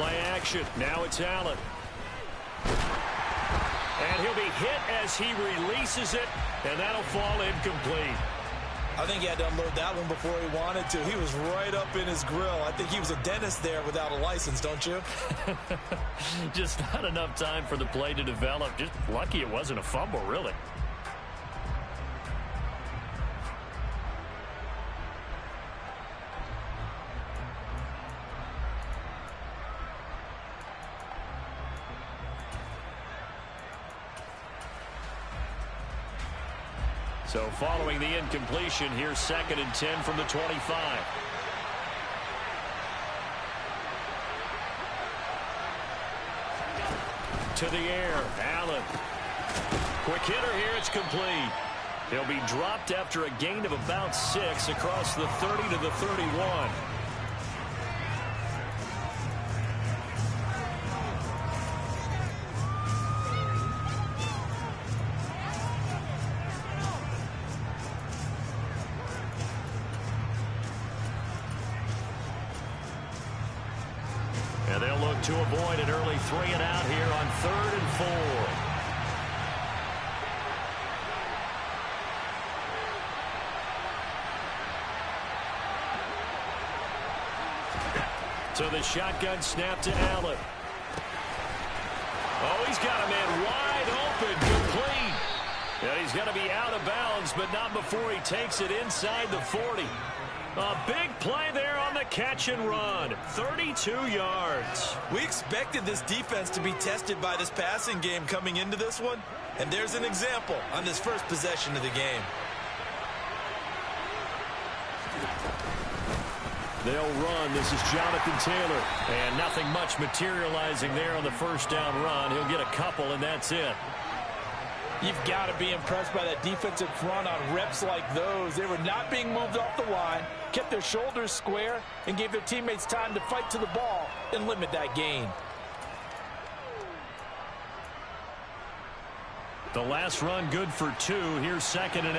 Play action. Now it's Allen. And he'll be hit as he releases it, and that'll fall incomplete. I think he had to unload that one before he wanted to. He was right up in his grill. I think he was a dentist there without a license, don't you? Just not enough time for the play to develop. Just lucky it wasn't a fumble, really. So following the incompletion, here's 2nd and 10 from the 25. To the air, Allen. Quick hitter here, it's complete. He'll be dropped after a gain of about 6 across the 30 to the 31. And they'll look to avoid an early 3 and out here on 3rd and 4. So the shotgun snap to Allen. Oh, he's got a man wide open, complete. And he's going to be out of bounds, but not before he takes it inside the 40. A big play there on the catch and run. 32 yards. We expected this defense to be tested by this passing game coming into this one. And there's an example on this first possession of the game. They'll run. This is Jonathan Taylor. And nothing much materializing there on the first down run. He'll get a couple, and that's it. You've got to be impressed by that defensive front on reps like those. They were not being moved off the line, kept their shoulders square, and gave their teammates time to fight to the ball and limit that gain. The last run good for 2. Here's 2nd and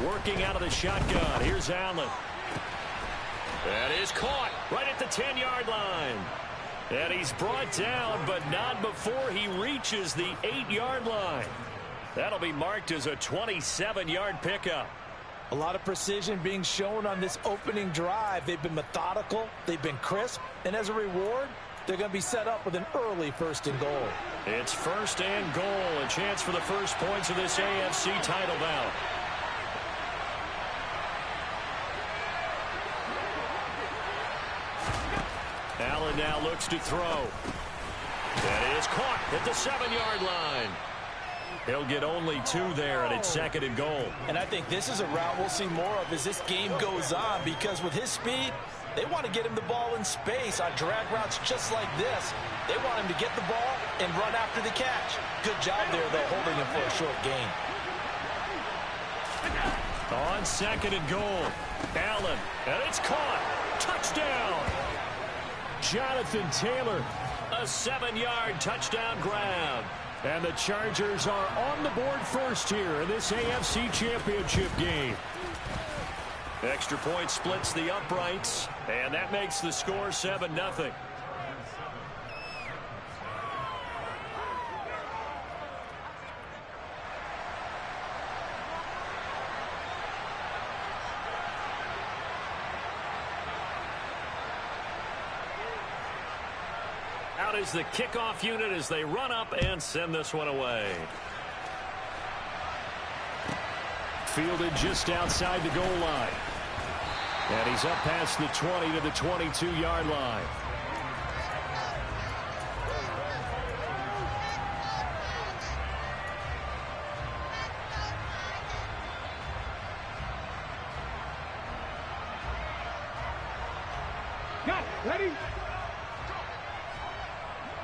8. Working out of the shotgun. Here's Allen. That is caught right at the 10-yard line. And he's brought down, but not before he reaches the 8-yard line. That'll be marked as a 27-yard pickup. A lot of precision being shown on this opening drive. They've been methodical, they've been crisp, and as a reward, they're going to be set up with an early 1st and goal. It's 1st and goal, a chance for the first points of this AFC title bout. Allen now looks to throw. That is caught at the 7-yard line. He'll get only 2 there, and it's 2nd and goal. And I think this is a route we'll see more of as this game goes on, because with his speed, they want to get him the ball in space on drag routes just like this. They want him to get the ball and run after the catch. Good job there, though, holding him for a short gain. On 2nd and goal, Allen, and it's caught. Touchdown! Jonathan Taylor, a 7-yard touchdown grab. And the Chargers are on the board first here in this AFC Championship game. Extra point splits the uprights, and that makes the score 7-0. Out is the kickoff unit as they run up and send this one away. Fielded just outside the goal line. And he's up past the 20 to the 22-yard line. Got ready.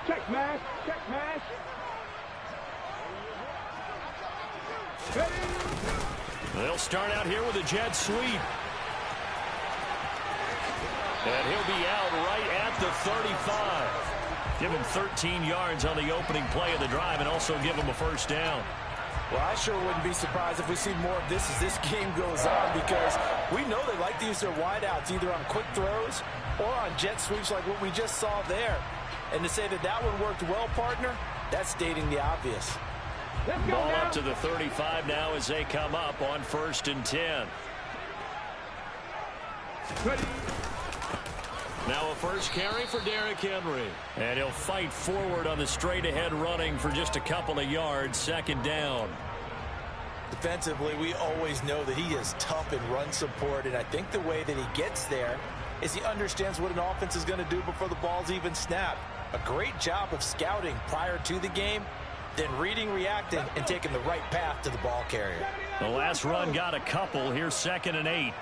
Check mash, check mash. Ready. They'll start out here with a jet sweep. And he'll be out right at the 35. Give him 13 yards on the opening play of the drive and also give him a first down. Well, I sure wouldn't be surprised if we see more of this as this game goes on, because we know they like to use their wideouts either on quick throws or on jet sweeps like what we just saw there. And to say that that one worked well, partner, that's stating the obvious. Ball up to the 35 now as they come up on 1st and 10. Now a first carry for Derrick Henry. And he'll fight forward on the straight-ahead running for just a couple of yards. 2nd down. Defensively, we always know that he is tough in run support, and I think the way that he gets there is he understands what an offense is going to do before the ball's even snapped. A great job of scouting prior to the game, then reading, reacting, and taking the right path to the ball carrier. The last run got a couple. Here's 2nd and 8.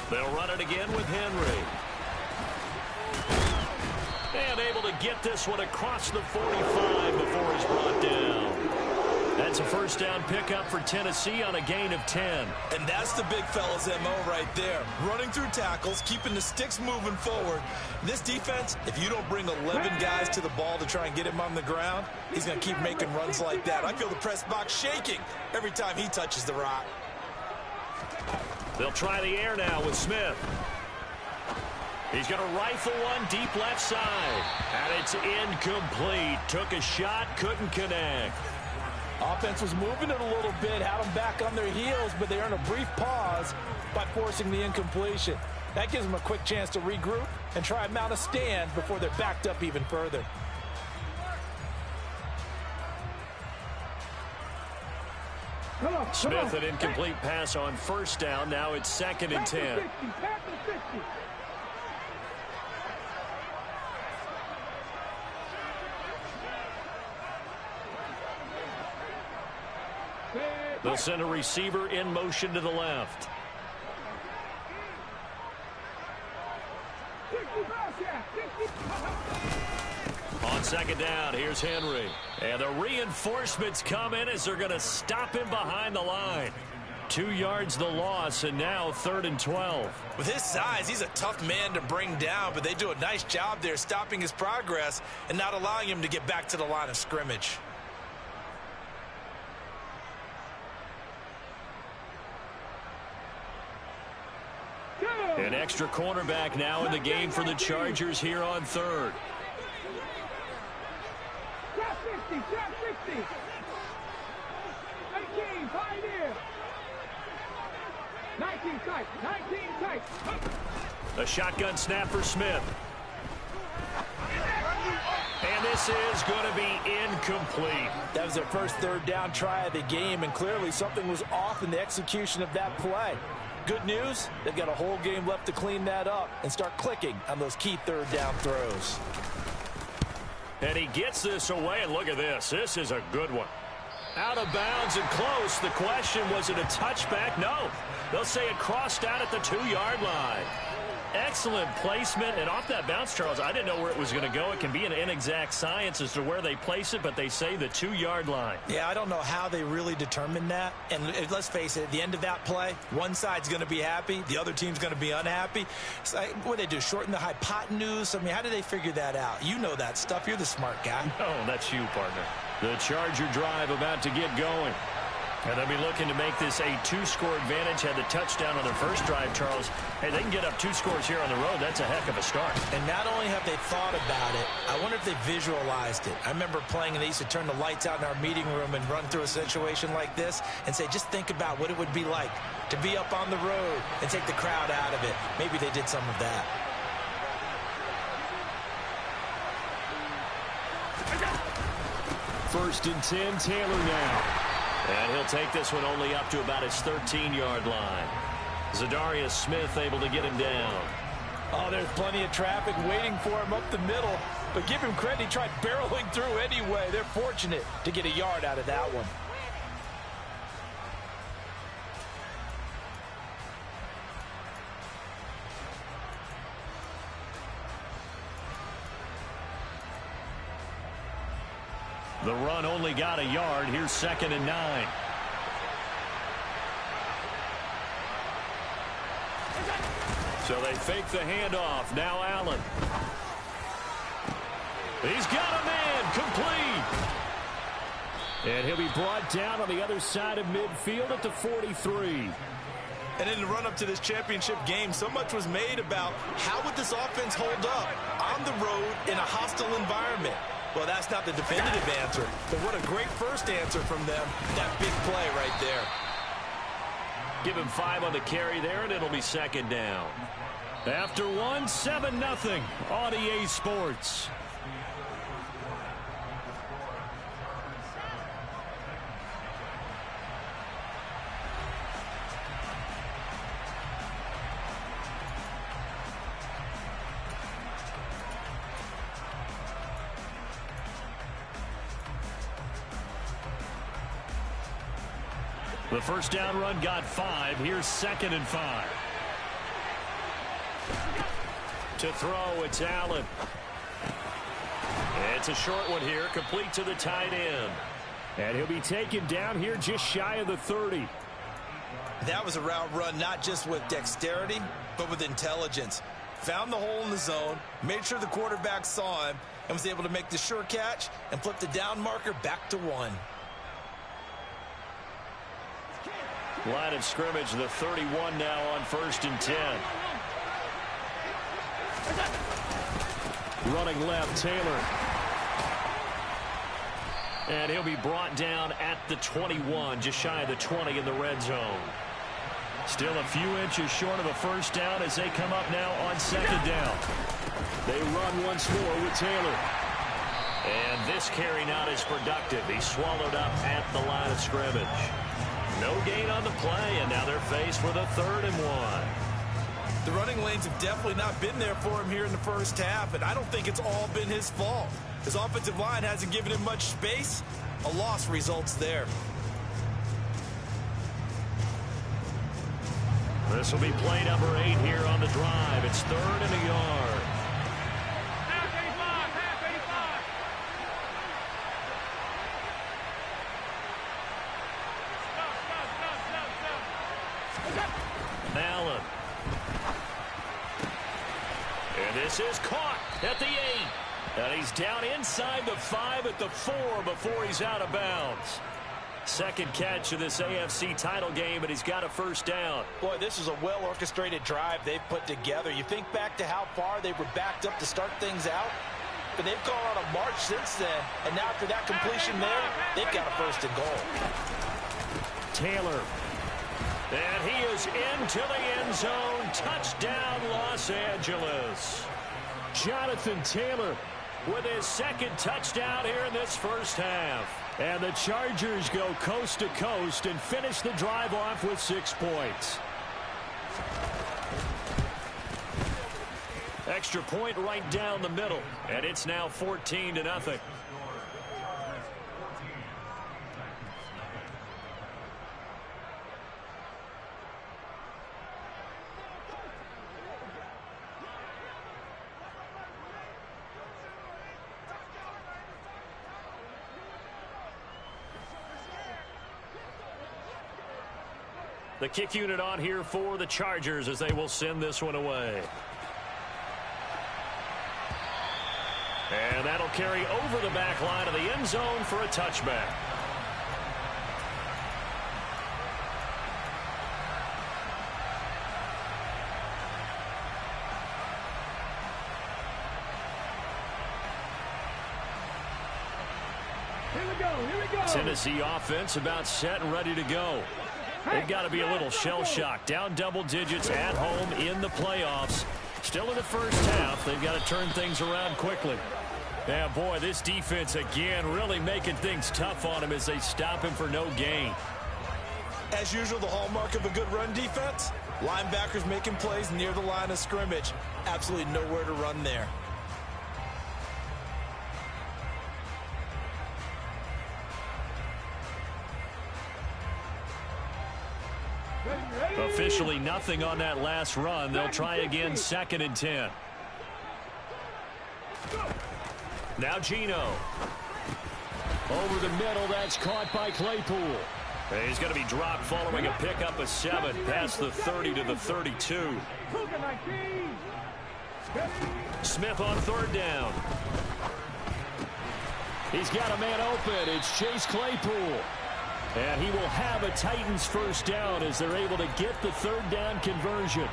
They'll run it again with Henry. And able to get this one across the 45 before he's brought down. That's a 1st down pickup for Tennessee on a gain of 10. And that's the big fella's MO right there. Running through tackles, keeping the sticks moving forward. This defense, if you don't bring 11 guys to the ball to try and get him on the ground, he's going to keep making runs like that. I feel the press box shaking every time he touches the rock. They'll try the air now with Smith. He's going to rifle one deep left side. And it's incomplete. Took a shot, couldn't connect. Offense was moving it a little bit, had them back on their heels, but they earned a brief pause by forcing the incompletion. That gives them a quick chance to regroup and try and mount a stand before they're backed up even further. Smith, an incomplete pass on 1st down. Now it's 2nd and 10. They'll send a receiver in motion to the left. On 2nd down, here's Henry. And the reinforcements come in as they're going to stop him behind the line. 2 yards the loss, and now 3rd and 12. With his size, he's a tough man to bring down, but they do a nice job there stopping his progress and not allowing him to get back to the line of scrimmage. An extra cornerback now in the game for the Chargers here on 3rd. Shot 60, shot 60. 18, pioneer. 19 tight, 19 tight. A shotgun snap for Smith. And this is going to be incomplete. That was their first 3rd down try of the game, and clearly something was off in the execution of that play. Good news, they've got a whole game left to clean that up and start clicking on those key 3rd down throws. And he gets this away, and look at this. This is a good one. Out of bounds and close. The question, was it a touchback? No. They'll say it crossed out at the 2-yard line. Excellent placement, and off that bounce, Charles, I didn't know where it was going to go. It can be an inexact science as to where they place it, but they say the 2-yard line. Yeah, I don't know how they really determined that. And let's face it, at the end of that play, one side's going to be happy, the other team's going to be unhappy. It's like, what do they do, shorten the hypotenuse? I mean, how do they figure that out? You know that stuff. You're the smart guy. No, that's you, partner. The Charger drive about to get going. And they'll be looking to make this a 2-score advantage. Had the touchdown on their first drive, Charles. Hey, they can get up 2 scores here on the road. That's a heck of a start. And not only have they thought about it, I wonder if they visualized it. I remember playing, and they used to turn the lights out in our meeting room and run through a situation like this and say, just think about what it would be like to be up on the road and take the crowd out of it. Maybe they did some of that. First and 10, Taylor now. And he'll take this one only up to about his 13-yard line. Zadarius Smith able to get him down. Oh, there's plenty of traffic waiting for him up the middle. But give him credit, he tried barreling through anyway. They're fortunate to get a yard out of that one. The run only got a yard. Here's 2nd and 9. So they fake the handoff. Now Allen. He's got a man. Complete. And he'll be brought down on the other side of midfield at the 43. And in the run-up to this championship game, so much was made about how would this offense hold up on the road in a hostile environment. Well, that's not the definitive answer, but what a great first answer from them. That big play right there. Give him 5 on the carry there, and it'll be second down. After one, 7-0 on EA Sports. The first down run got 5. Here's 2nd and 5. To throw, it's Allen. It's a short one here, complete to the tight end. And he'll be taken down here just shy of the 30. That was a route run not just with dexterity, but with intelligence. Found the hole in the zone, made sure the quarterback saw him, and was able to make the sure catch and flip the down marker back to 1. Line of scrimmage, the 31 now on 1st and 10. Running left, Taylor. And he'll be brought down at the 21, just shy of the 20 in the red zone. Still a few inches short of a first down as they come up now on 2nd down. They run once more with Taylor. And this carry not as productive. He's swallowed up at the line of scrimmage. No gain on the play, and now they're faced with a 3rd and 1. The running lanes have definitely not been there for him here in the first half, and I don't think it's all been his fault. His offensive line hasn't given him much space. A loss results there. This will be play number 8 here on the drive. It's 3rd and a yard. Allen. And this is caught at the 8. And he's down inside the 5 at the 4 before he's out of bounds. Second catch of this AFC title game, and he's got a first down. Boy, this is a well-orchestrated drive they've put together. You think back to how far they were backed up to start things out, but they've gone on a march since then, and now after that completion there, they've got a 1st and goal. Taylor. And he is into the end zone. Touchdown, Los Angeles. Jonathan Taylor with his 2nd touchdown here in this first half. And the Chargers go coast to coast and finish the drive off with 6 points. Extra point right down the middle. And it's now 14-0. The kick unit on here for the Chargers as they will send this one away. And that'll carry over the back line of the end zone for a touchback. Here we go. Tennessee offense about set and ready to go. They've got to be a little shell-shocked. Down double digits at home in the playoffs. Still in the first half. They've got to turn things around quickly. Yeah, boy, this defense again really making things tough on him as they stop him for no gain. As usual, the hallmark of a good run defense, linebackers making plays near the line of scrimmage. Absolutely nowhere to run there. Officially nothing on that last run. They'll try again 2nd and 10. Now Geno. Over the middle, that's caught by Claypool. He's going to be dropped following a pickup of 7 past the 30 to the 32. Smith on 3rd down. He's got a man open. It's Chase Claypool. And he will have a Titans 1st down as they're able to get the 3rd down conversion.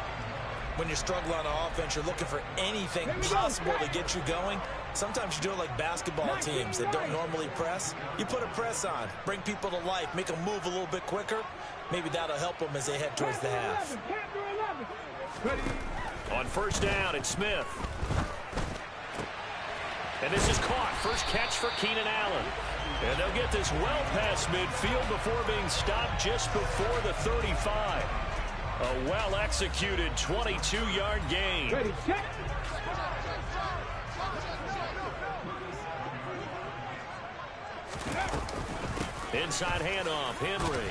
When you struggle on offense, you're looking for anything possible to get you going. Sometimes you do it like basketball teams that don't normally press. You put a press on, bring people to life, make them move a little bit quicker. Maybe that'll help them as they head towards the half. On 1st down, it's Smith. And this is caught. First catch for Keenan Allen. And they'll get this well past midfield before being stopped just before the 35. A well-executed 22-yard gain. Ready, check. Inside handoff, Henry.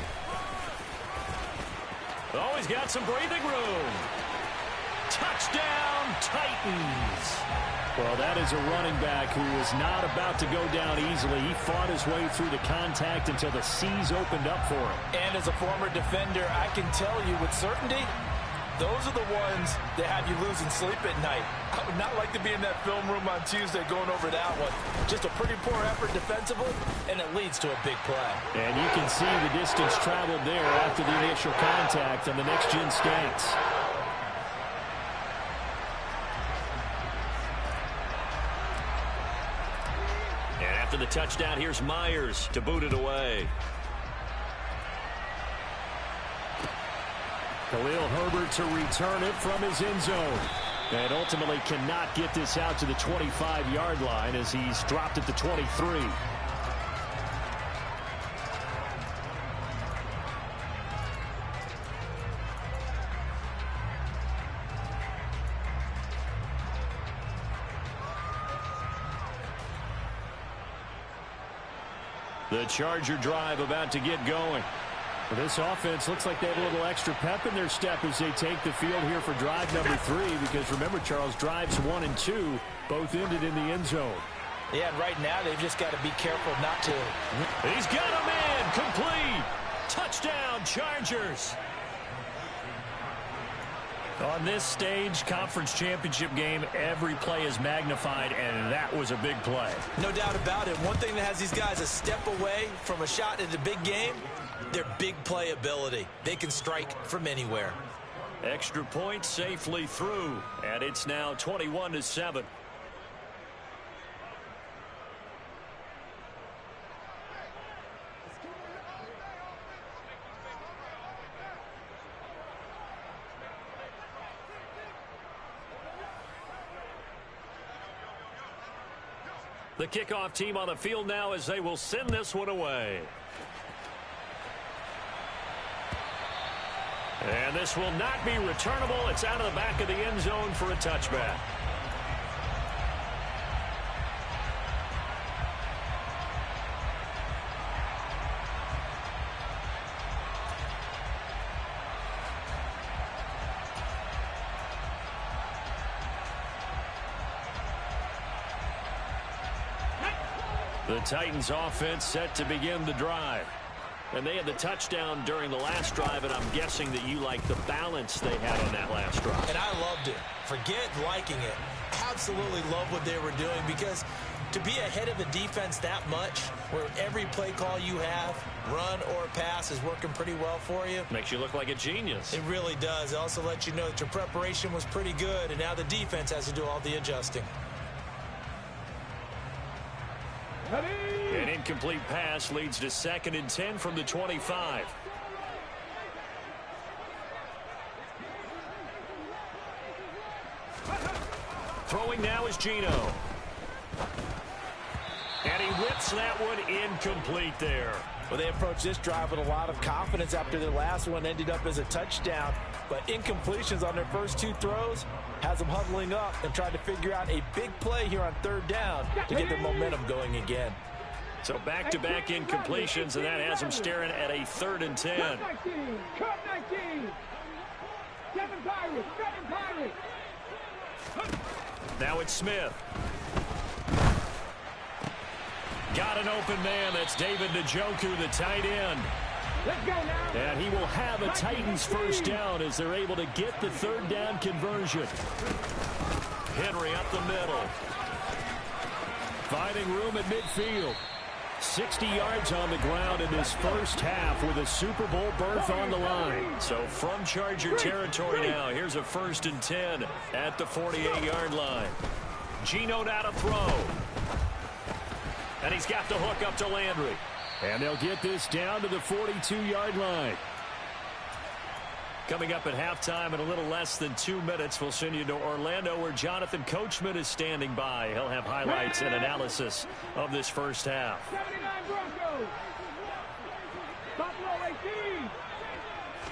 Oh, he's got some breathing room. Touchdown, Titans. Well, that is a running back who is not about to go down easily. He fought his way through the contact until the seas opened up for him. And as a former defender, I can tell you with certainty, those are the ones that have you losing sleep at night. I would not like to be in that film room on Tuesday going over that one. Just a pretty poor effort defensively, and it leads to a big play. And you can see the distance traveled there after the initial contact on the next-gen stance. And after the touchdown, here's Myers to boot it away. Khalil Herbert to return it from his end zone. And ultimately cannot get this out to the 25-yard line as he's dropped at the 23. The Charger drive about to get going. Well, this offense looks like they have a little extra pep in their step as they take the field here for drive number 3. Because remember, Charles, drives 1 and 2 both ended in the end zone. Yeah, and right now they've just got to be careful not to. He's got a man complete. Touchdown, Chargers. On this stage, conference championship game, every play is magnified, and that was a big play. No doubt about it. One thing that has these guys a step away from a shot at the big game, their big play ability. They can strike from anywhere. Extra point safely through, and it's now 21-7. The kickoff team on the field now as they will send this one away. And this will not be returnable. It's out of the back of the end zone for a touchback. The Titans offense set to begin the drive. And they had the touchdown during the last drive, and I'm guessing that you like the balance they had on that last drive. And I loved it. Forget liking it. Absolutely love what they were doing, because to be ahead of a defense that much, where every play call you have, run or pass, is working pretty well for you. Makes you look like a genius. It really does. It also lets you know that your preparation was pretty good, and now the defense has to do all the adjusting. An incomplete pass leads to 2nd and 10 from the 25. Throwing now is Geno. And he whips that one incomplete there. Well, they approached this drive with a lot of confidence after their last one ended up as a touchdown. But incompletions on their first 2 throws has them huddling up and trying to figure out a big play here on 3rd down to get their momentum going again. So back-to-back incompletions, and that has them staring at a 3rd and 10. Cut 19. Cut 19. 7 Pirates. 7 Pirates. Now it's Smith. Got an open man. That's David Njoku, the tight end. Let's go now. And he will have a Titans first down as they're able to get the third down conversion. Henry up the middle. Finding room at midfield. 60 yards on the ground in this first half with a Super Bowl berth on the line. So from Charger territory now, here's a 1st and 10 at the 48-yard line. Geno now to throw. And he's got the hook up to Landry. And they'll get this down to the 42-yard line. Coming up at halftime in a little less than 2 minutes, we'll send you to Orlando where Jonathan Coachman is standing by. He'll have highlights and analysis of this first half. 79 Broncos. Buffalo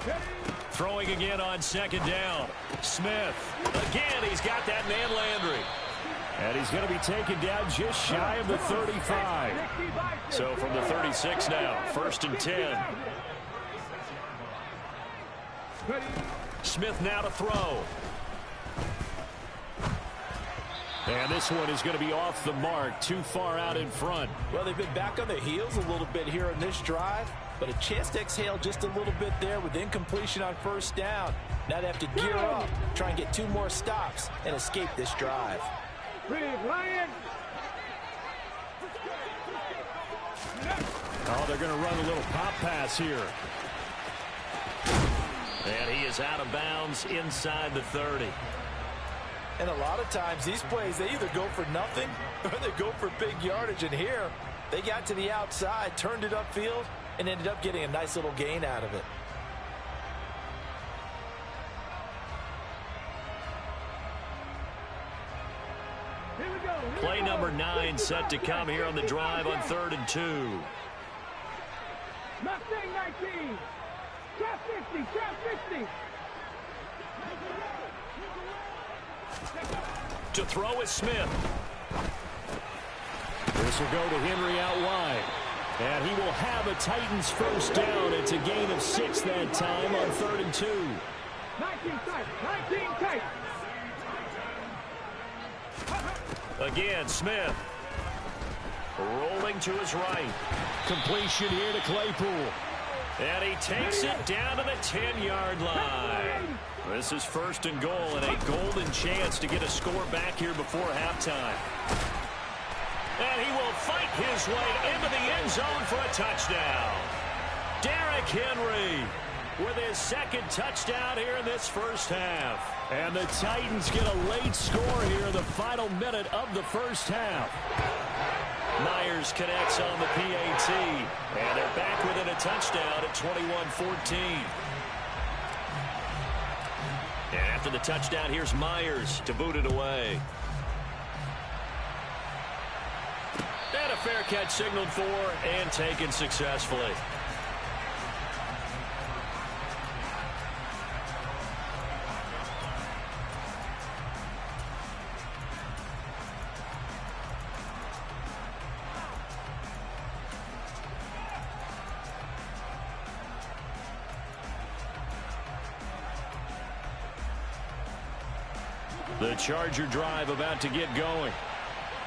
18. Throwing again on 2nd down. Smith. Again, he's got that man Landry. And he's going to be taken down just shy of the 35. So from the 36 now, 1st and 10. Smith now to throw. And this one is going to be off the mark, too far out in front. Well, they've been back on their heels a little bit here in this drive, but a chance to exhale just a little bit there with incompletion on 1st down. Now they have to gear up, try and get 2 more stops and escape this drive. Oh, they're going to run a little pop pass here. And he is out of bounds inside the 30. And a lot of times these plays, they either go for nothing or they go for big yardage. And here, they got to the outside, turned it upfield, and ended up getting a nice little gain out of it. Play number 9 set to come here on the drive on 3rd and 2. Mustang 19. Trap 50. Trap 50. To throw is Smith. This will go to Henry out wide. And he will have a Titans first down. It's a gain of 6 that time on 3rd and 2. 19 tight. 19 tight. Again, Smith. Rolling to his right. Completion here to Claypool. And he takes it down to the 10-yard line. This is 1st and goal and a golden chance to get a score back here before halftime. And he will fight his way into the end zone for a touchdown. Derrick Henry with his 2nd touchdown here in this first half. And the Titans get a late score here in the final minute of the first half. Myers connects on the PAT. And they're back within a touchdown at 21-14. And after the touchdown, here's Myers to boot it away. And a fair catch signaled for and taken successfully. The Charger drive about to get going.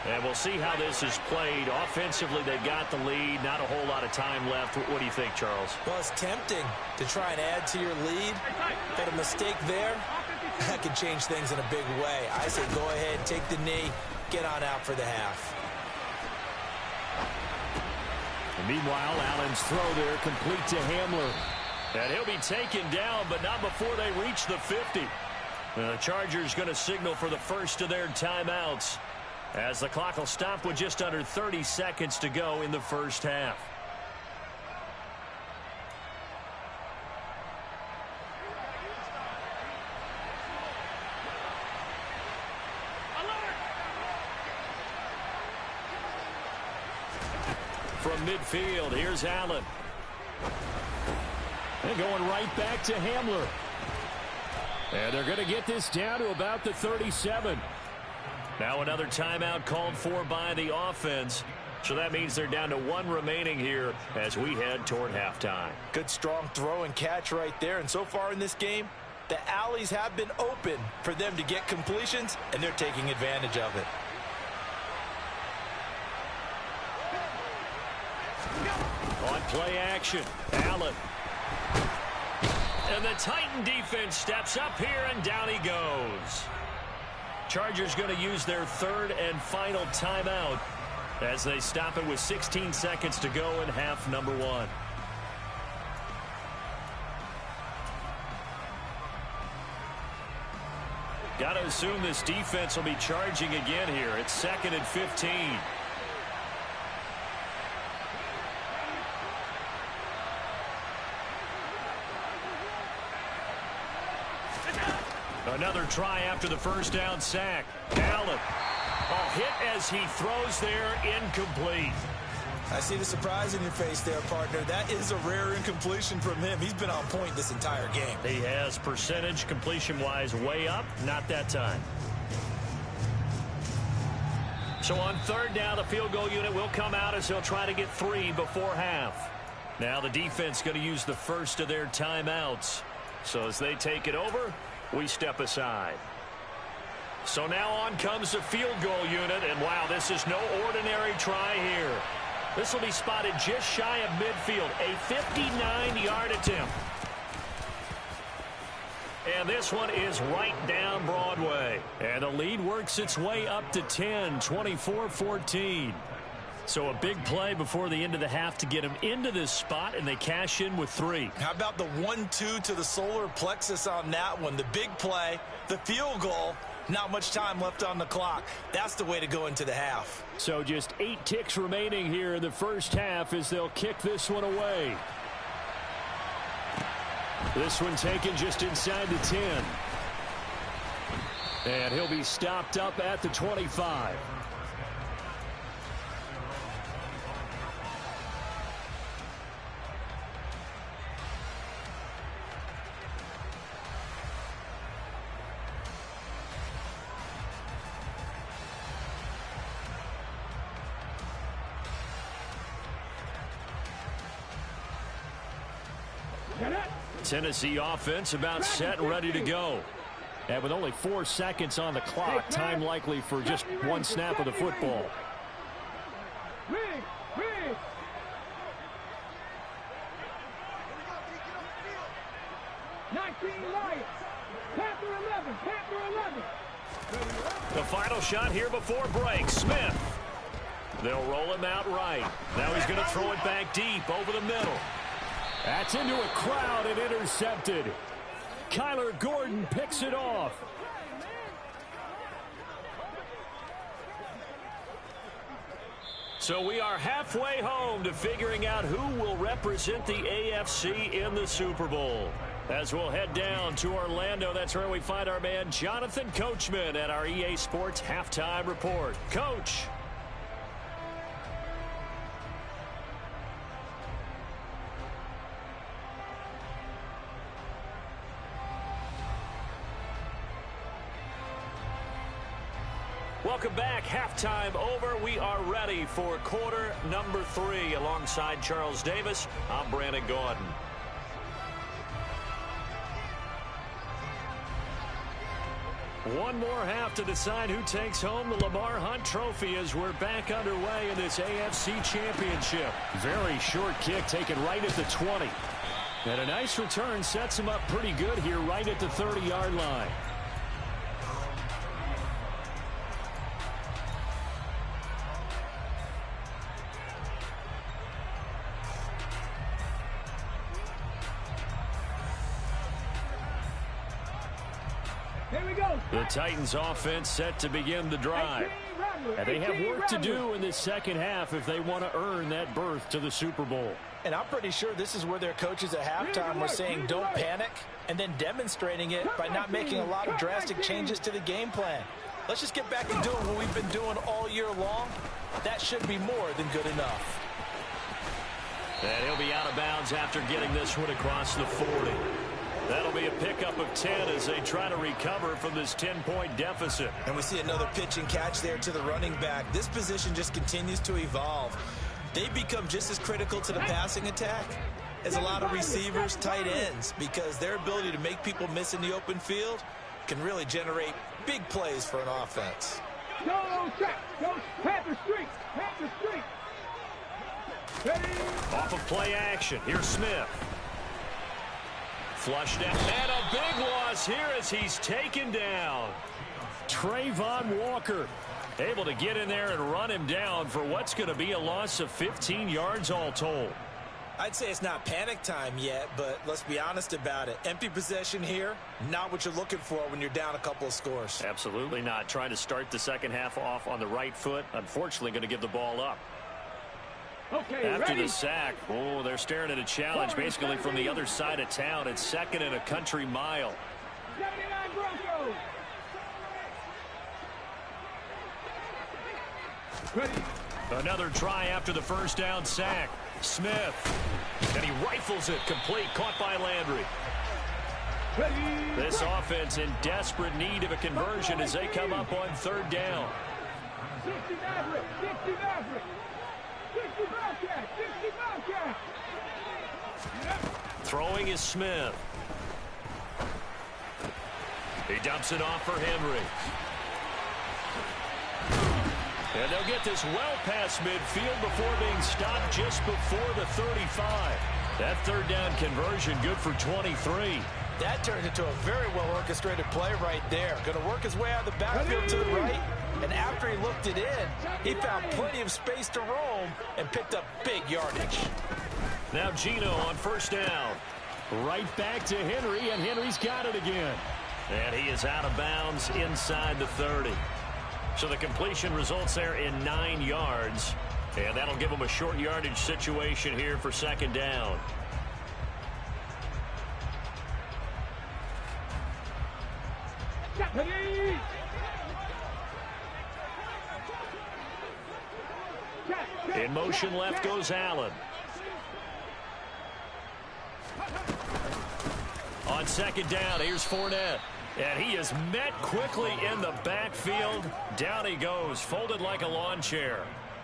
And we'll see how this is played. Offensively, they got the lead. Not a whole lot of time left. What do you think, Charles? Well, it's tempting to try and add to your lead. But a mistake there, that could change things in a big way. I say go ahead, take the knee, get on out for the half. And meanwhile, Allen's throw there complete to Hamler. And he'll be taken down, but not before they reach the 50. The Chargers going to signal for the first of their timeouts as the clock will stop with just under 30 seconds to go in the first half. From midfield, here's Allen. And going right back to Hamler. And they're going to get this down to about the 37. Now another timeout called for by the offense. So that means they're down to 1 remaining here as we head toward halftime. Good strong throw and catch right there. And so far in this game, the alleys have been open for them to get completions, and they're taking advantage of it. On Play action. Allen. And the Titan defense steps up here, and down he goes. Chargers going to use their third and final timeout as they stop it with 16 seconds to go in half number one. Got to assume this defense will be charging again here. It's 2nd and 15. Another try after the first down sack. Allen. A hit as he throws there, incomplete. I see the surprise in your face there, partner. That is a rare incompletion from him. He's been on point this entire game. He has percentage completion-wise way up, not that time. So on third down, the field goal unit will come out as they'll try to get 3 before half. Now the defense going to use the first of their timeouts. So as they take it over, we step aside. So now on comes the field goal unit, and wow, this is no ordinary try here. This will be spotted just shy of midfield, a 59-yard attempt. And this one is right down Broadway. And the lead works its way up to 10, 24-14. So a big play before the end of the half to get them into this spot, and they cash in with 3. How about the 1-2 to the solar plexus on that one? The big play, the field goal, not much time left on the clock. That's the way to go into the half. So just 8 ticks remaining here in the first half as they'll kick this one away. This one taken just inside the 10. And he'll be stopped up at the 25. Tennessee offense about set and ready to go. And with only 4 seconds on the clock, time likely for just 1 snap of the football. 19 Lions. Panther 11. Panther 11. The final shot here before break. Smith. They'll roll him out right. Now he's going to throw it back deep over the middle. That's into a crowd and intercepted. Kyler Gordon picks it off. So we are halfway home to figuring out who will represent the AFC in the Super Bowl. As we'll head down to Orlando, that's where we find our man Jonathan Coachman at our EA Sports Halftime Report. Coach. Welcome back. Halftime over. We are ready for quarter number 3. Alongside Charles Davis, I'm Brandon Gaudin. One more half to decide who takes home the Lamar Hunt Trophy as we're back underway in this AFC Championship. Very short kick taken right at the 20. And a nice return sets him up pretty good here right at the 30-yard line. The Titans offense set to begin the drive. And they have work to do in this second half if they want to earn that berth to the Super Bowl. And I'm pretty sure this is where their coaches at halftime were saying don't panic, and then demonstrating it by not making a lot of drastic changes to the game plan. Let's just get back to doing what we've been doing all year long. That should be more than good enough. And he'll be out of bounds after getting this one across the 40. That'll be a pickup of 10 as they try to recover from this 10-point deficit. And we see another pitch and catch there to the running back. This position just continues to evolve. They become just as critical to the passing attack as a lot of receivers, tight ends, because their ability to make people miss in the open field can really generate big plays for an offense. Go, Panther Street. Panther Street. Off of play action. Here's Smith. Flushed out. And a big loss here as he's taken down. Trayvon Walker able to get in there and run him down for what's going to be a loss of 15 yards all told. I'd say it's not panic time yet, but let's be honest about it. Empty possession here, not what you're looking for when you're down a couple of scores. Absolutely not. Trying to start the second half off on the right foot. Unfortunately, going to give the ball up. Okay, After ready? the sack, oh, they're staring at a challenge basically from the other side of town. It's second and a country mile. 79 Broncos. Ready? Another try after the first down sack. Smith. And he rifles it complete. Caught by Landry. Ready? This offense in desperate need of a conversion as they come up on third down. 60 Maverick. 60 Maverick. 60 Bobcat. 60 Bobcat. Throwing is Smith. He dumps it off for Henry. And they'll get this well past midfield before being stopped just before the 35. That third down conversion good for 23. That turned into a very well-orchestrated play right there. Going to work his way out of the backfield to the right. And after he looked it in, he found plenty of space to roam and picked up big yardage. Now Gino on first down. Right back to Henry, and Henry's got it again. And he is out of bounds inside the 30. So the completion results there in 9 yards. And that'll give him a short yardage situation here for second down. Ready? In motion left goes Allen. On second down, here's Fournette. And he is met quickly in the backfield. Down he goes, folded like a lawn chair.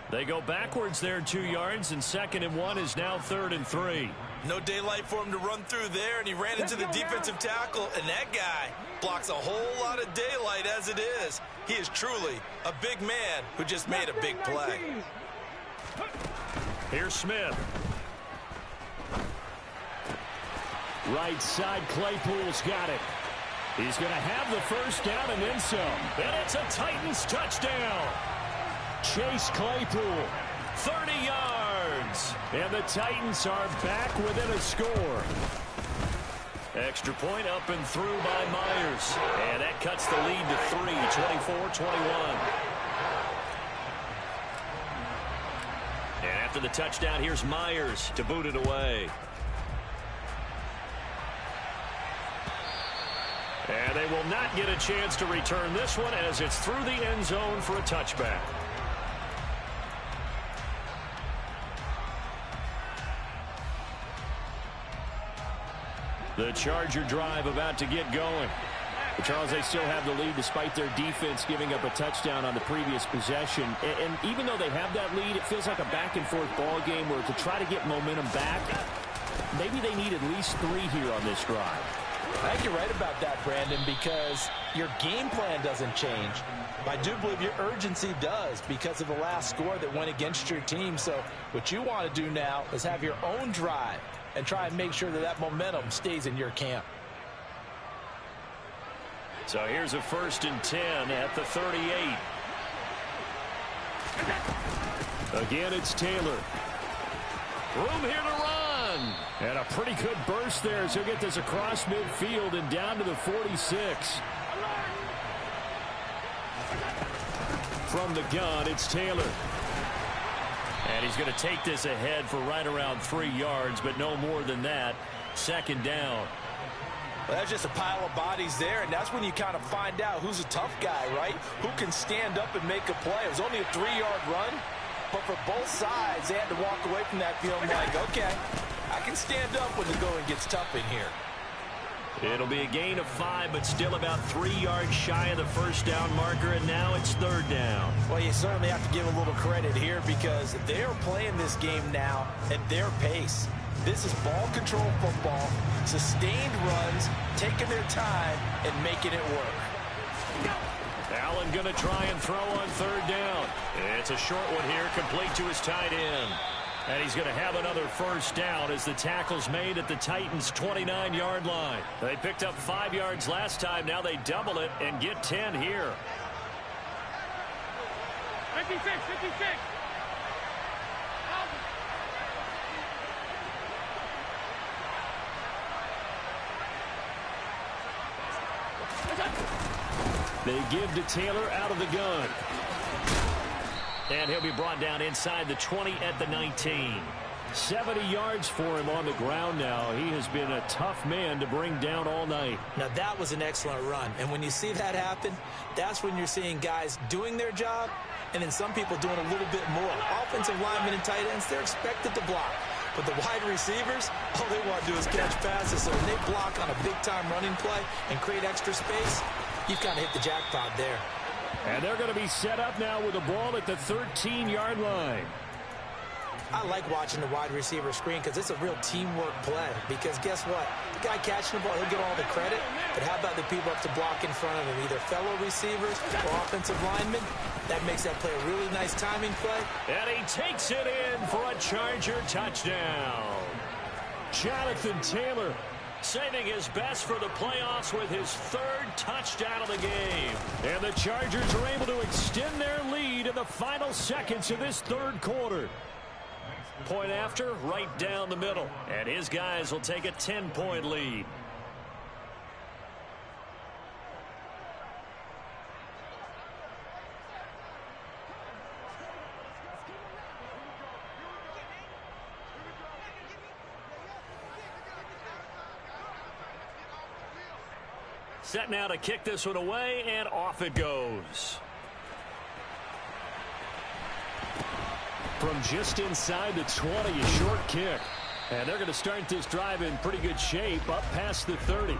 They go backwards there 2 yards, and 2nd and 1 is now 3rd and 3. No daylight for him to run through there, and he ran into the defensive tackle, and that guy blocks a whole lot of daylight as it is. He is truly a big man who just made a big play. Here's Smith. Right side, Claypool's got it. He's going to have the first down and then some. And it's a Titans touchdown. Chase Claypool, 30 yards. And the Titans are back within a score. Extra point up and through by Myers. And that cuts the lead to 3, 24-21. And after the touchdown, here's Myers to boot it away. And they will not get a chance to return this one as it's through the end zone for a touchback. The Charger drive about to get going. But Charles, they still have the lead despite their defense giving up a touchdown on the previous possession. And even though they have that lead, it feels like a back-and-forth ball game where to try to get momentum back, maybe they need at least 3 here on this drive. I think you're right about that, Brandon, because your game plan doesn't change. I do believe your urgency does because of the last score that went against your team. So what you want to do now is have your own drive and try and make sure that that momentum stays in your camp. So here's a 1st and 10 at the 38. Again, it's Taylor. Room here to run. And a pretty good burst there as he'll get this across midfield and down to the 46. From the gun, it's Taylor. And he's going to take this ahead for right around 3 yards, but no more than that. 2nd down. Well, that's just a pile of bodies there, and that's when you kind of find out who's a tough guy, right? Who can stand up and make a play. It was only a 3-yard run, but for both sides, they had to walk away from that feeling like, okay, I can stand up when the going gets tough in here. It'll be a gain of 5, but still about 3 yards shy of the first down marker, and now it's 3rd down. Well, you certainly have to give a little credit here because they are playing this game now at their pace. This is ball control football, sustained runs, taking their time, and making it work. Allen going to try and throw on 3rd down. It's a short one here, complete to his tight end. And he's going to have another first down as the tackle's made at the Titans' 29-yard line. They picked up 5 yards last time. Now they double it and get 10 here. 56, 56. They give to Taylor out of the gun. And he'll be brought down inside the 20 at the 19. 70 yards for him on the ground now. He has been a tough man to bring down all night. Now, that was an excellent run. And when you see that happen, that's when you're seeing guys doing their job and then some people doing a little bit more. Offensive linemen and tight ends, they're expected to block. But the wide receivers, all they want to do is catch passes. So when they block on a big-time running play and create extra space, you've kind of hit the jackpot there. And they're going to be set up now with the ball at the 13-yard line. I like watching the wide receiver screen because it's a real teamwork play. Because guess what? The guy catching the ball, he'll get all the credit. But how about the people up to block in front of him, either fellow receivers or offensive linemen? That makes that play a really nice timing play. And he takes it in for a Charger touchdown. Jonathan Taylor saving his best for the playoffs with his 3rd touchdown of the game. And the Chargers are able to extend their lead in the final seconds of this 3rd quarter. Point after, right down the middle. And his guys will take a 10-point lead. Set now to kick this one away, and off it goes. From just inside the 20, a short kick. And they're going to start this drive in pretty good shape, up past the 30.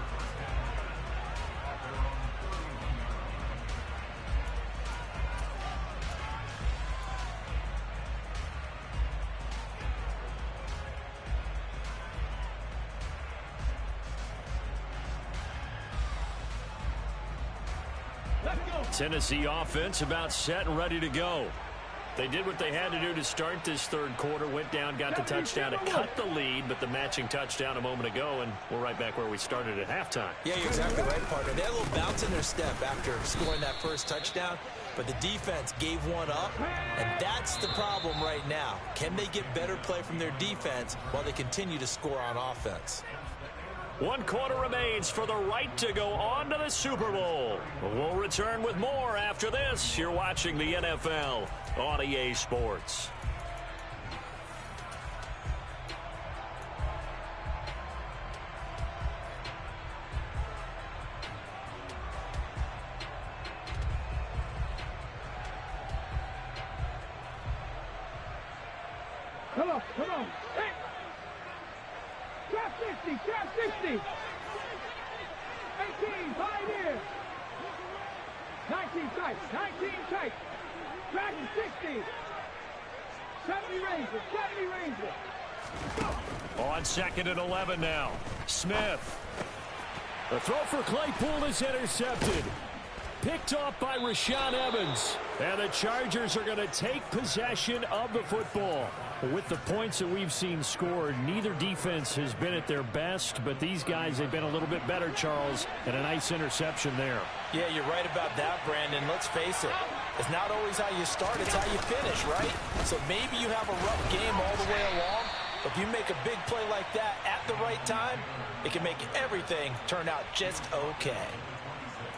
Tennessee offense about set and ready to go. They did what they had to do to start this 3rd quarter, went down, got the touchdown to cut the lead, but the matching touchdown a moment ago, and we're right back where we started at halftime. Yeah, you're exactly right, partner. They had a little bounce in their step after scoring that first touchdown, but the defense gave one up, and that's the problem right now. Can they get better play from their defense while they continue to score on offense? 1 quarter remains for the right to go on to the Super Bowl. We'll return with more after this. You're watching the NFL on EA Sports. Come on, come on. Hey. Trap 60, trap 60. 18, 5 here. 19 tight, 19 tight. Track 60. 70 Ranger, 70 Ranger. Go. On 2nd and 11 now. Smith. The throw for Claypool is intercepted. Picked off by Rashaan Evans. And the Chargers are going to take possession of the football. With the points that we've seen scored, neither defense has been at their best, but these guys have been a little bit better, Charles, and a nice interception there. Yeah, you're right about that, Brandon. Let's face it. It's not always how you start, it's how you finish, right? So maybe you have a rough game all the way along, but if you make a big play like that at the right time, it can make everything turn out just okay.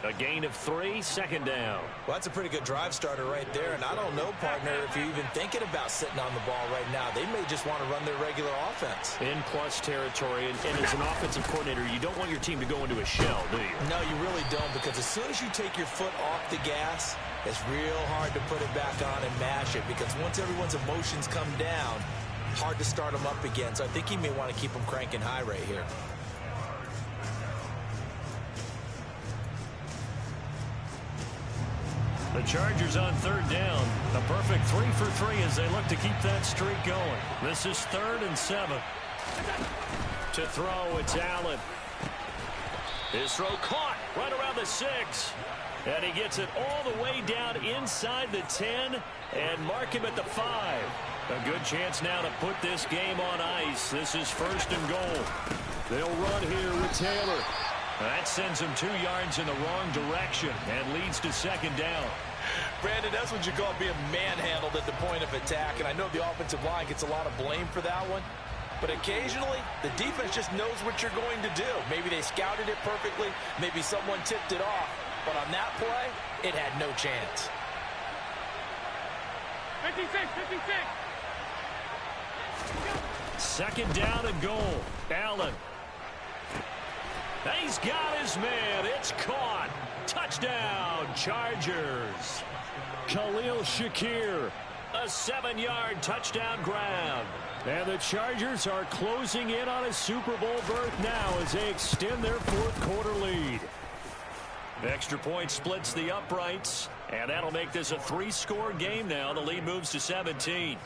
A gain of 3, 2nd down. Well, that's a pretty good drive starter right there, and I don't know, partner, if you're even thinking about sitting on the ball right now. They may just want to run their regular offense. In plus territory, and as an offensive coordinator, you don't want your team to go into a shell, do you? No, you really don't, because as soon as you take your foot off the gas, it's real hard to put it back on and mash it, because once everyone's emotions come down, hard to start them up again. So I think you may want to keep them cranking high right here. The Chargers on 3rd down. A perfect 3 for 3 as they look to keep that streak going. This is 3rd and 7. To throw, it's Allen. His throw caught right around the 6. And he gets it all the way down inside the 10 and mark him at the 5. A good chance now to put this game on ice. This is 1st and goal. They'll run here with Taylor. That sends him 2 yards in the wrong direction and leads to 2nd down. Brandon, that's what you call being manhandled at the point of attack. And I know the offensive line gets a lot of blame for that one. But occasionally, the defense just knows what you're going to do. Maybe they scouted it perfectly. Maybe someone tipped it off. But on that play, it had no chance. 56, 56. 2nd down and goal. Allen. He's got his man. It's caught. Touchdown, Chargers. Khalil Shakir. A 7-yard touchdown grab. And the Chargers are closing in on a Super Bowl berth now as they extend their 4th quarter lead. Extra point splits the uprights, and that'll make this a 3-score game now. The lead moves to 17.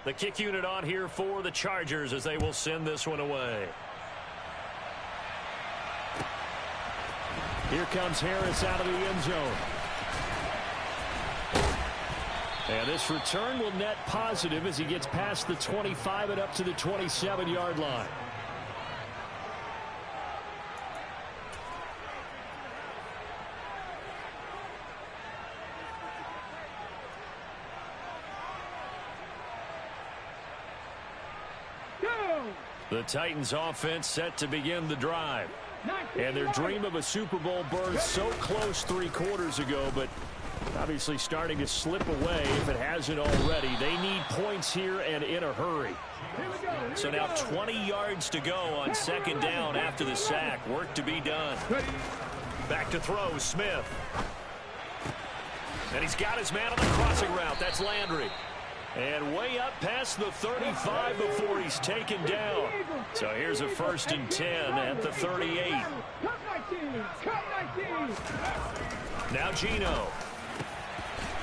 The kick unit on here for the Chargers as they will send this one away. Here comes Harris out of the end zone. And this return will net positive as he gets past the 25 and up to the 27-yard line. The Titans offense set to begin the drive. And their dream of a Super Bowl berth so close 3 quarters ago, but obviously starting to slip away if it hasn't already. They need points here and in a hurry. So now 20 yards to go on 2nd down after the sack. Work to be done. Back to throw, Smith. And he's got his man on the crossing route. That's Landry. And way up past the 35 before he's taken down. So here's a 1st and 10 at the 38. Now Gino.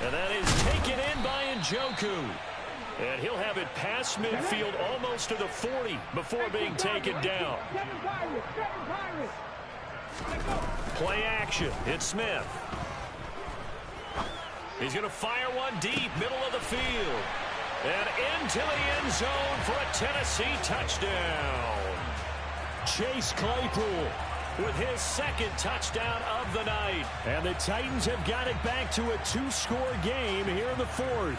And that is taken in by Njoku. And he'll have it past midfield almost to the 40 before being taken down. Play action. It's Smith. He's going to fire one deep, middle of the field. And into the end zone for a Tennessee touchdown. Chase Claypool with his 2nd touchdown of the night. And the Titans have got it back to a 2-score game here in the 4th.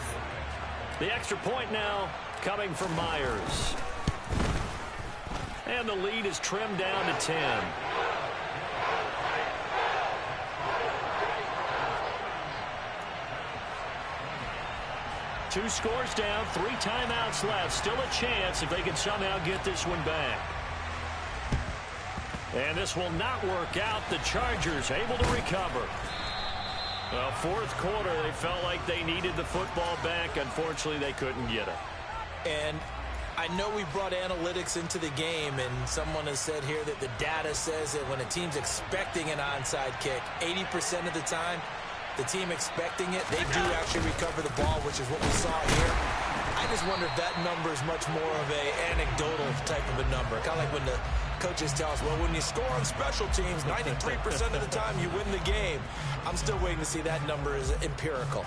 The extra point now coming from Myers. And the lead is trimmed down to 10. Two scores down, 3 timeouts left. Still a chance if they can somehow get this one back. And this will not work out. The Chargers able to recover. Well, 4th quarter, they felt like they needed the football back. Unfortunately, they couldn't get it. And I know we brought analytics into the game, and someone has said here that the data says that when a team's expecting an onside kick, 80% of the time, the team expecting it, they do actually recover the ball, which is what we saw here. I just wonder if that number is much more of an anecdotal type of a number. Kind of like when the coaches tell us, well, when you score on special teams, 93% of the time you win the game. I'm still waiting to see that number is empirical.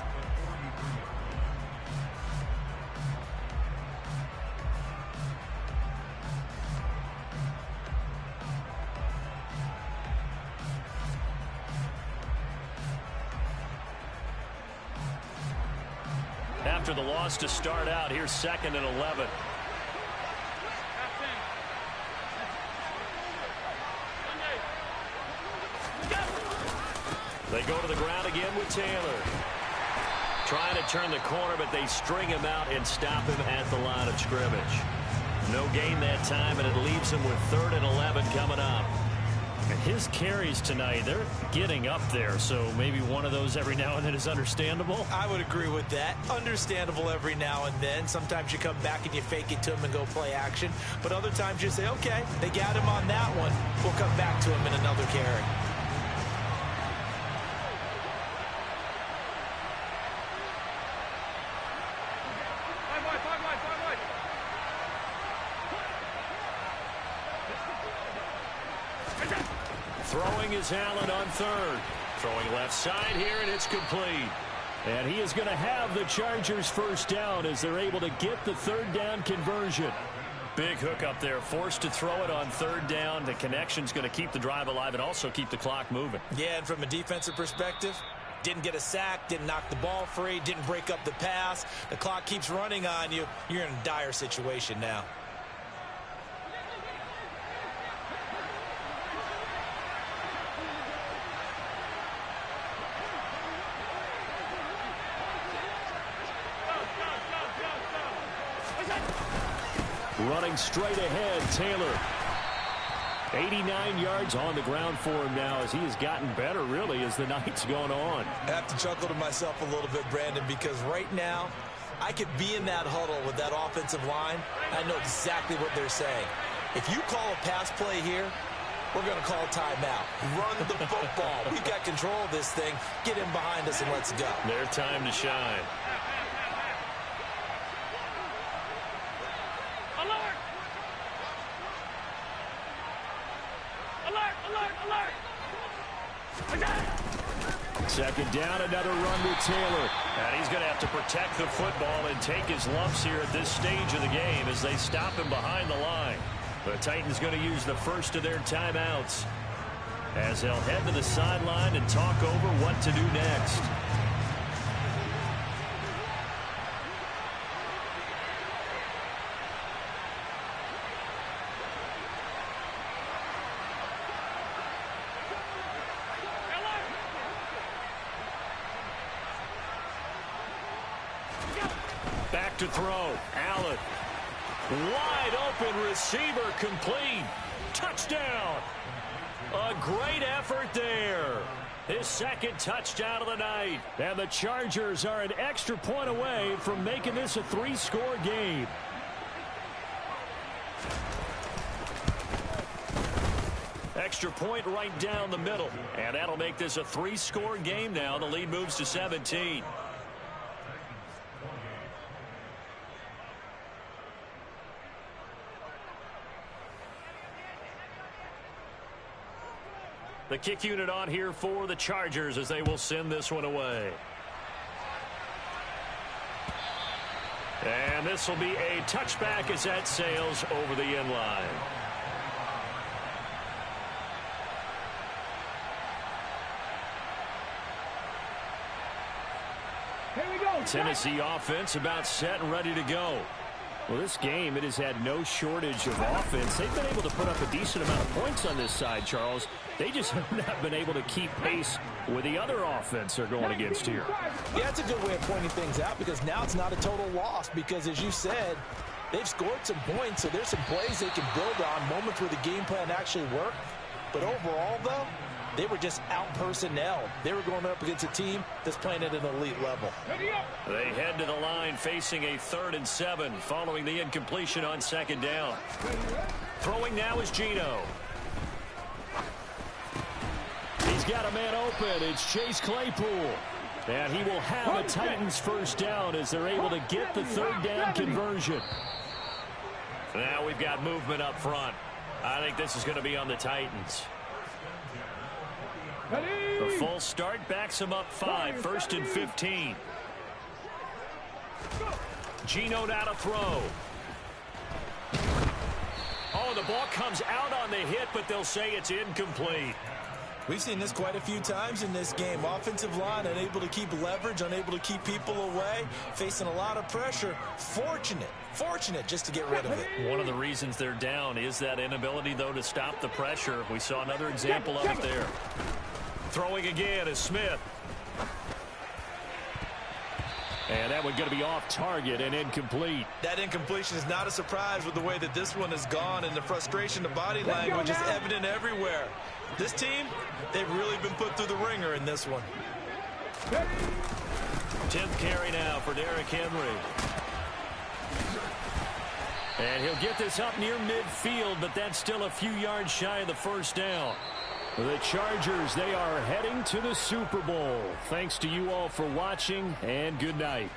After the loss to start out, here's 2nd and 11. They go to the ground again with Taylor. Trying to turn the corner, but they string him out and stop him at the line of scrimmage. No gain that time, and it leaves him with 3rd and 11 coming up. And his carries tonight, they're getting up there, so maybe one of those every now and then is understandable. I would agree with that. Understandable every now and then. Sometimes you come back and you fake it to him and go play action. But other times you say, okay, they got him on that one. We'll come back to him in another carry. Throwing is Allen on third. Throwing left side here, and it's complete. And he is going to have the Chargers first down as they're able to get the third down conversion. Big hook up there, forced to throw it on third down. The connection's going to keep the drive alive and also keep the clock moving. Yeah, and from a defensive perspective, didn't get a sack, didn't knock the ball free, didn't break up the pass. The clock keeps running on you. You're in a dire situation now. Running straight ahead, Taylor. 89 yards on the ground for him now as he has gotten better, really, as the night's gone on. I have to chuckle to myself a little bit, Brandon, because right now I could be in that huddle with that offensive line. I know exactly what they're saying. If you call a pass play here, we're going to call a timeout. Run the football. We've got control of this thing. Get in behind us and let's go. Their time to shine. Alert! Alert! Alert! Alert! Second down, another run with Taylor. And he's going to have to protect the football and take his lumps here at this stage of the game as they stop him behind the line. The Titans going to use the first of their timeouts as they'll head to the sideline and talk over what to do next. Back to throw. Allen. Wide open receiver complete. Touchdown. A great effort there. His second touchdown of the night. And the Chargers are an extra point away from making this a three-score game. Extra point right down the middle. And that'll make this a three-score game now. The lead moves to 17. The kick unit on here for the Chargers as they will send this one away. And this will be a touchback as that sails over the end line. Here we go. Tennessee offense about set and ready to go. Well, this game, it has had no shortage of offense. They've been able to put up a decent amount of points on this side, Charles. They just have not been able to keep pace with the other offense they're going against here. Yeah, that's a good way of pointing things out because now it's not a total loss because, as you said, they've scored some points, so there's some plays they can build on, moments where the game plan actually worked. But overall, though, they were just out-personnel. They were going up against a team that's playing at an elite level. They head to the line facing a 3rd and 7 following the incompletion on second down. Throwing now is Geno. He's got a man open. It's Chase Claypool. And he will have a Titans first down as they're able to get the third down conversion. Now we've got movement up front. I think this is going to be on the Titans. The full start backs him up 5, 1st and 15. Geno now to throw. Oh, the ball comes out on the hit, but they'll say it's incomplete. We've seen this quite a few times in this game. Offensive line unable to keep leverage, unable to keep people away, facing a lot of pressure. Fortunate just to get rid of it. One of the reasons they're down is that inability, though, to stop the pressure. We saw another example of it there. Throwing again is Smith. And that one going to be off target and incomplete. That incompletion is not a surprise with the way that this one has gone, and the frustration, the body language is evident everywhere. This team, they've really been put through the ringer in this one. 10th carry now for Derrick Henry. And he'll get this up near midfield, but that's still a few yards shy of the first down. The Chargers, they are heading to the Super Bowl. Thanks to you all for watching, and good night.